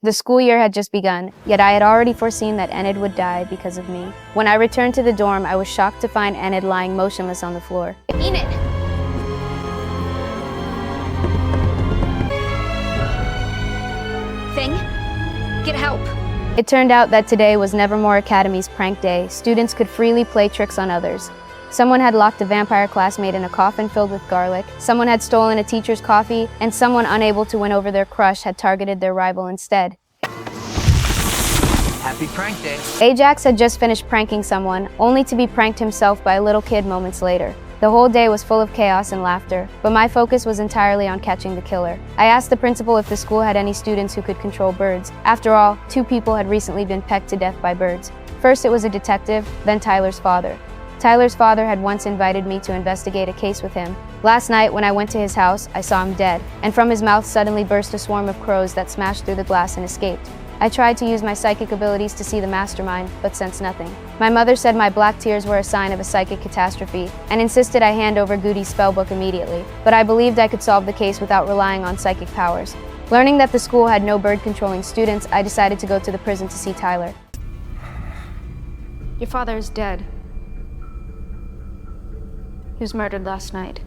The school year had just begun, yet I had already foreseen that Enid would die because of me. When I returned to the dorm, I was shocked to find Enid lying motionless on the floor. Enid! Thing? Get help! It turned out that today was Nevermore Academy's prank day. Students could freely play tricks on others. Someone had locked a vampire classmate in a coffin filled with garlic, someone had stolen a teacher's coffee, and someone unable to win over their crush had targeted their rival instead. Happy prank day. Ajax had just finished pranking someone, only to be pranked himself by a little kid moments later. The whole day was full of chaos and laughter, but my focus was entirely on catching the killer. I asked the principal if the school had any students who could control birds. After all, 2 people had recently been pecked to death by birds. First it was a detective, then Tyler's father. Tyler's father had once invited me to investigate a case with him. Last night, when I went to his house, I saw him dead, and from his mouth suddenly burst a swarm of crows that smashed through the glass and escaped. I tried to use my psychic abilities to see the mastermind, but sensed nothing. My mother said my black tears were a sign of a psychic catastrophe, and insisted I hand over Goody's spellbook immediately, but I believed I could solve the case without relying on psychic powers. Learning that the school had no bird-controlling students, I decided to go to the prison to see Tyler. Your father is dead. He was murdered last night.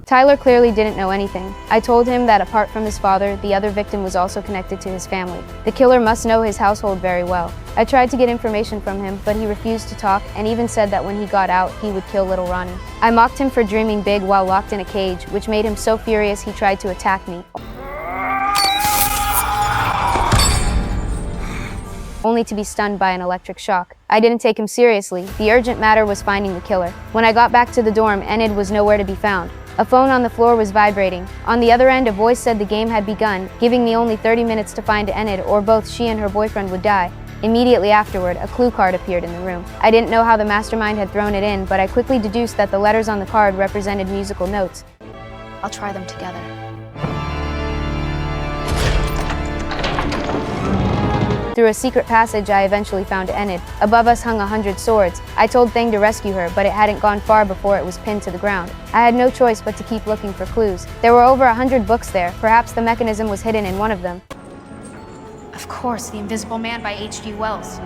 Tyler clearly didn't know anything. I told him that apart from his father, the other victim was also connected to his family. The killer must know his household very well. I tried to get information from him, but he refused to talk and even said that when he got out, he would kill little Ronnie. I mocked him for dreaming big while locked in a cage, which made him so furious he tried to attack me, only to be stunned by an electric shock. I didn't take him seriously. The urgent matter was finding the killer. When I got back to the dorm, Enid was nowhere to be found. A phone on the floor was vibrating. On the other end, a voice said the game had begun, giving me only 30 minutes to find Enid, or both she and her boyfriend would die. Immediately afterward, a clue card appeared in the room. I didn't know how the mastermind had thrown it in, but I quickly deduced that the letters on the card represented musical notes. I'll try them together. Through a secret passage, I eventually found Enid. Above us hung 100 swords. I told Thing to rescue her, but it hadn't gone far before it was pinned to the ground. I had no choice but to keep looking for clues. There were over 100 books there. Perhaps the mechanism was hidden in one of them. Of course, The Invisible Man by H.G. Wells.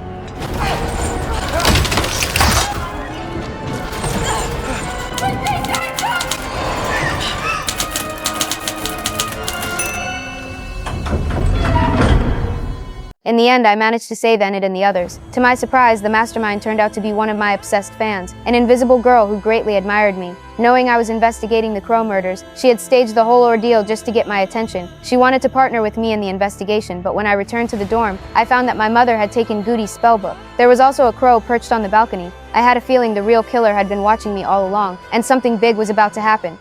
In the end, I managed to save Enid and the others. To my surprise, the mastermind turned out to be one of my obsessed fans, an invisible girl who greatly admired me. Knowing I was investigating the Crow murders, she had staged the whole ordeal just to get my attention. She wanted to partner with me in the investigation, but when I returned to the dorm, I found that my mother had taken Goody's spellbook. There was also a crow perched on the balcony. I had a feeling the real killer had been watching me all along, and something big was about to happen.